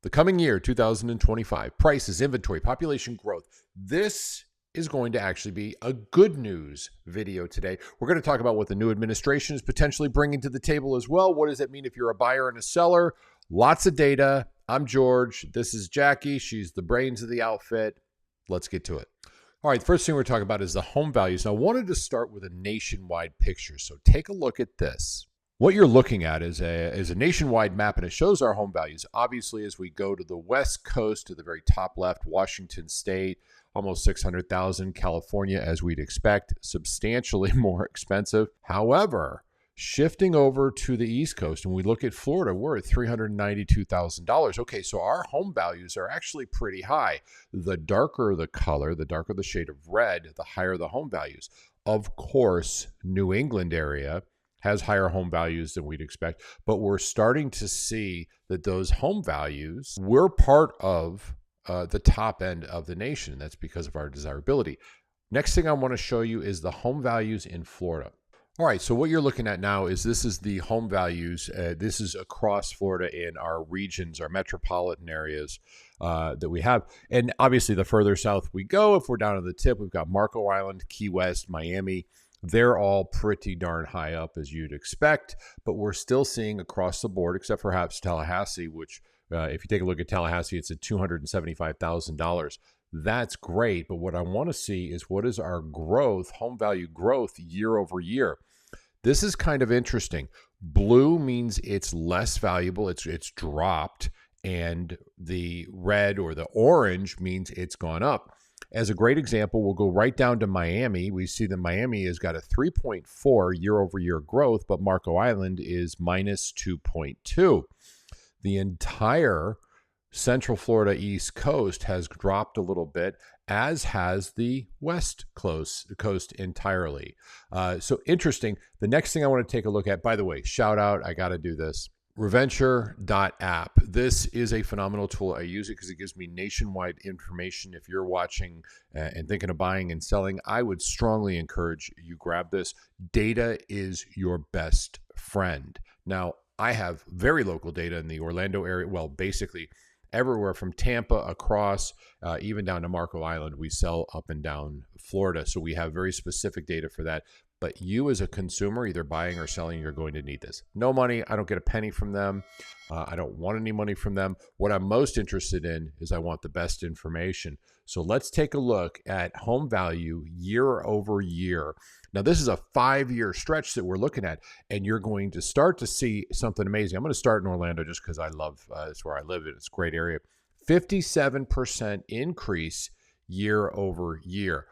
The coming year, 2025, prices, inventory, population growth. This is going to actually be a good news video today. We're going to talk about what the new administration is potentially bringing to the table as well. What does it mean if you're a buyer and a seller? Lots of data. I'm George. This is Jackie. She's the brains of the outfit. Let's get to it. All right, the first thing we're talking about is the home values. Now, I wanted to start with a nationwide picture. So take a look at this. What you're looking at is a nationwide map, and it shows our home values. Obviously, as we go to the West Coast, to the very top left, Washington State, almost 600,000. California, as we'd expect, substantially more expensive. However, shifting over to the East Coast, and we look at Florida, we're at $392,000. Okay, so our home values are actually pretty high. The darker the color, the darker the shade of red, the higher the home values. Of course, New England area has higher home values than we'd expect, but we're starting to see that those home values, we're part of the top end of the nation. That's because of our desirability. Next thing I want to show you is the home values in Florida. All right, so what you're looking at now is this is the home values. This is across Florida in our regions, our metropolitan areas that we have. And obviously, the further south we go, if we're down to the tip, we've got Marco Island, Key West, Miami. They're all pretty darn high up, as you'd expect, but we're still seeing across the board, except perhaps Tallahassee, which if you take a look at Tallahassee, it's at $275,000. That's great, but what I want to see is what is our growth, home value growth year over year. This is kind of interesting. Blue means it's less valuable, it's dropped, and the red or the orange means it's gone up. As a great example, we'll go right down to Miami. We see that Miami has got a 3.4 year-over-year growth, but Marco Island is minus 2.2. The entire Central Florida East Coast has dropped a little bit, as has the West Coast entirely. So interesting. The next thing I want to take a look at, by the way, shout out, I got to do this. Reventure.app. This is a phenomenal tool. I use it because it gives me nationwide information. If you're watching and thinking of buying and selling, I would strongly encourage you grab this. Data is your best friend. Now, I have very local data in the Orlando area. Well, basically everywhere from Tampa across, even down to Marco Island. We sell up and down Florida. So we have very specific data for that. But you as a consumer, either buying or selling, you're going to need this. No money. I don't get a penny from them. I don't want any money from them. What I'm most interested in is I want the best information. So let's take a look at home value year over year. Now, this is a 5-year stretch that we're looking at, and you're going to start to see something amazing. I'm going to start in Orlando just because I love, it's where I live. It's a great area. 57% increase year over year.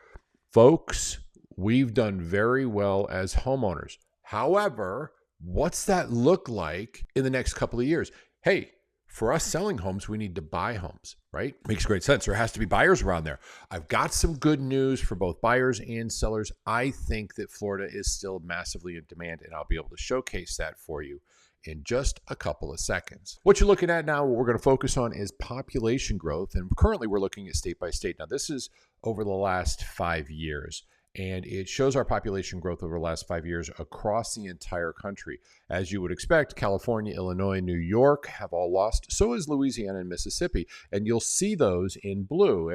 Folks, we've done very well as homeowners. However, what's that look like in the next couple of years? Hey, for us selling homes, we need to buy homes, right? Makes great sense. There has to be buyers around there. I've got some good news for both buyers and sellers. I think that Florida is still massively in demand, and I'll be able to showcase that for you in just a couple of seconds. What you're looking at now, what we're going to focus on is population growth, and currently we're looking at state by state. Now, this is over the last 5 years. And it shows our population growth over the last 5 years across the entire country. As you would expect, California, Illinois, New York have all lost. So is Louisiana and Mississippi. And you'll see those in blue.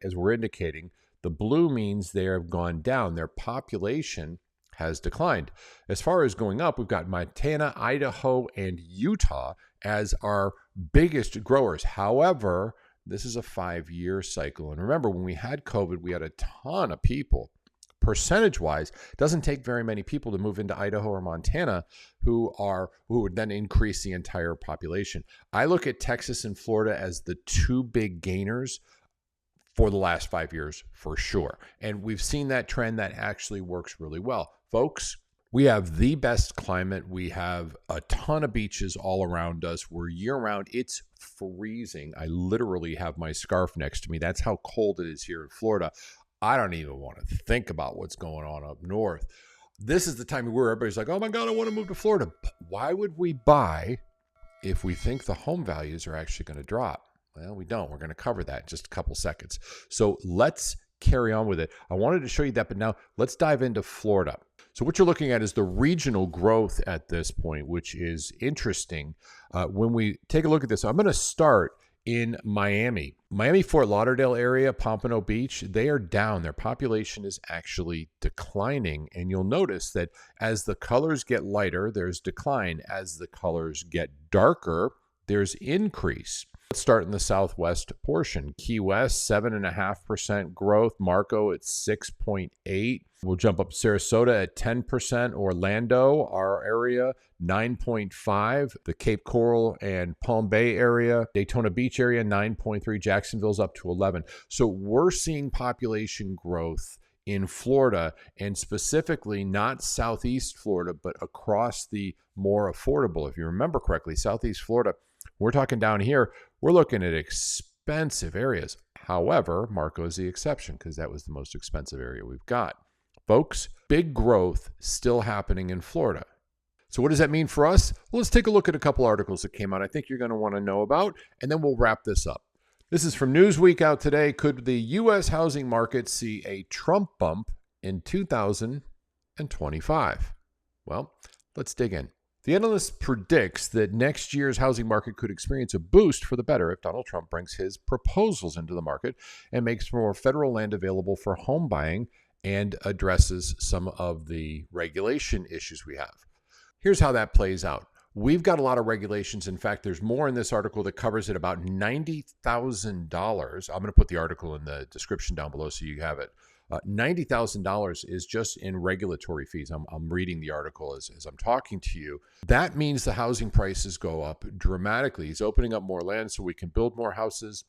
As we're indicating, the blue means they have gone down. Their population has declined. As far as going up, we've got Montana, Idaho, and Utah as our biggest growers. However, this is a 5-year cycle. And remember, when we had COVID, we had a ton of people. Percentage-wise, it doesn't take very many people to move into Idaho or Montana who would then increase the entire population. I look at Texas and Florida as the two big gainers for the last 5 years for sure. And we've seen that trend that actually works really well. Folks, we have the best climate. We have a ton of beaches all around us. We're year-round. It's freezing. I literally have my scarf next to me. That's how cold it is here in Florida. I don't even want to think about what's going on up north. This is the time where everybody's like, oh my God, I want to move to Florida. Why would we buy if we think the home values are actually going to drop? Well, we don't. We're going to cover that in just a couple seconds. So let's carry on with it. I wanted to show you that, but now let's dive into Florida. So what you're looking at is the regional growth at this point, which is interesting. When we take a look at this, I'm going to start in Miami. Fort Lauderdale area, Pompano Beach, they are down. Their population is actually declining. And you'll notice that as the colors get lighter, there's decline. As the colors get darker, there's increase. Let's start in the southwest portion. Key West, 7.5% growth. Marco at 6.8%. We'll jump up Sarasota at 10%. Orlando, our area, 9.5%. The Cape Coral and Palm Bay area, Daytona Beach area, 9.3%. Jacksonville's up to 11%. So we're seeing population growth in Florida, and specifically not Southeast Florida, but across the more affordable. If you remember correctly, Southeast Florida, we're talking down here, we're looking at expensive areas. However, Marco is the exception because that was the most expensive area we've got. Folks, big growth still happening in Florida. So what does that mean for us? Well, let's take a look at a couple articles that came out I think you're going to want to know about, and then we'll wrap this up. This is from Newsweek out today. Could the U.S. housing market see a Trump bump in 2025? Well, let's dig in. The analyst predicts that next year's housing market could experience a boost for the better if Donald Trump brings his proposals into the market and makes more federal land available for home buying and addresses some of the regulation issues we have. Here's how that plays out. We've got a lot of regulations. In fact, there's more in this article that covers it, about $90,000. I'm going to put the article in the description down below so you have it. $90,000 is just in regulatory fees. I'm reading the article as I'm talking to you. That means the housing prices go up dramatically. He's opening up more land so we can build more houses.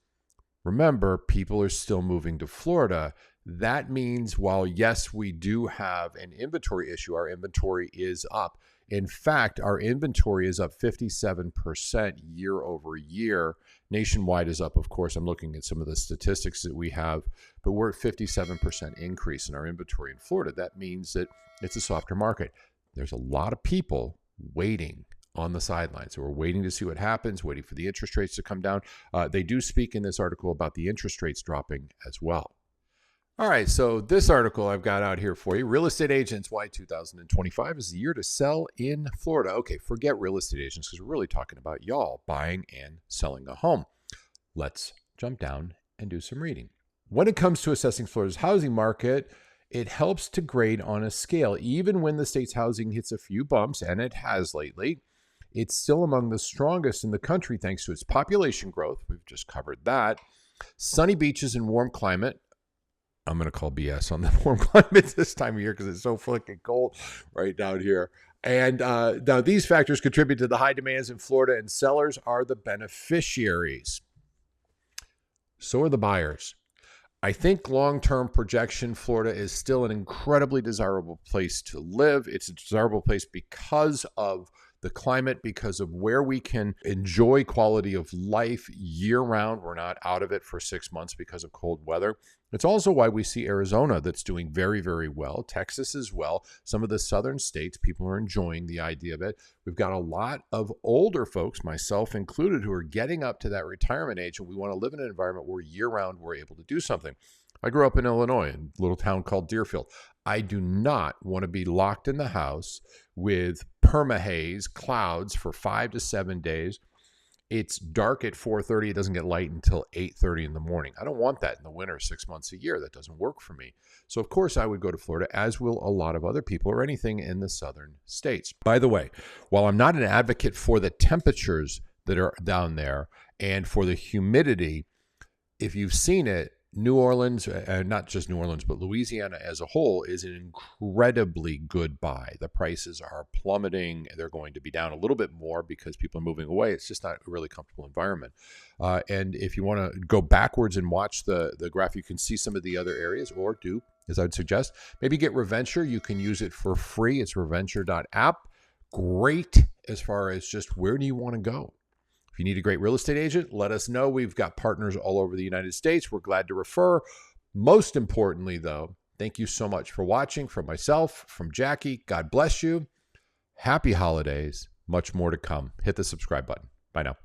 Remember, people are still moving to Florida. That means while, yes, we do have an inventory issue, our inventory is up. In fact, our inventory is up 57% year over year. Nationwide is up, of course. I'm looking at some of the statistics that we have, but we're at 57% increase in our inventory in Florida. That means that it's a softer market. There's a lot of people waiting on the sidelines. So we're waiting to see what happens, waiting for the interest rates to come down. They do speak in this article about the interest rates dropping as well. All right, so this article I've got out here for you, Real Estate Agents, Why 2025 is the Year to Sell in Florida. Okay, forget real estate agents because we're really talking about y'all buying and selling a home. Let's jump down and do some reading. When it comes to assessing Florida's housing market, it helps to grade on a scale. Even when the state's housing hits a few bumps, and it has lately, it's still among the strongest in the country thanks to its population growth. We've just covered that. Sunny beaches and warm climate. I'm going to call BS on the warm climate this time of year because it's so freaking cold right down here. And now these factors contribute to the high demands in Florida, and sellers are the beneficiaries. So are the buyers. I think long-term projection, Florida is still an incredibly desirable place to live. It's a desirable place because of the climate, because of where we can enjoy quality of life year-round. We're not out of it for 6 months because of cold weather. It's also why we see Arizona that's doing very, very well. Texas as well. Some of the southern states, people are enjoying the idea of it. We've got a lot of older folks, myself included, who are getting up to that retirement age, and we want to live in an environment where year-round we're able to do something. I grew up in Illinois, in a little town called Deerfield. I do not want to be locked in the house with perma-haze, clouds for 5 to 7 days. It's dark at 4:30. It doesn't get light until 8:30 in the morning. I don't want that in the winter, 6 months a year. That doesn't work for me. So, of course, I would go to Florida, as will a lot of other people, or anything in the southern states. By the way, while I'm not an advocate for the temperatures that are down there and for the humidity, if you've seen it, New Orleans, not just New Orleans, but Louisiana as a whole is an incredibly good buy. The prices are plummeting. They're going to be down a little bit more because people are moving away. It's just not a really comfortable environment. And if you want to go backwards and watch the graph, you can see some of the other areas, or do, as I would suggest, maybe get Reventure. You can use it for free. It's reventure.app. Great as far as just where do you want to go. If you need a great real estate agent, let us know. We've got partners all over the United States. We're glad to refer. Most importantly, though, thank you so much for watching. From myself, from Jackie, God bless you. Happy holidays. Much more to come. Hit the subscribe button. Bye now.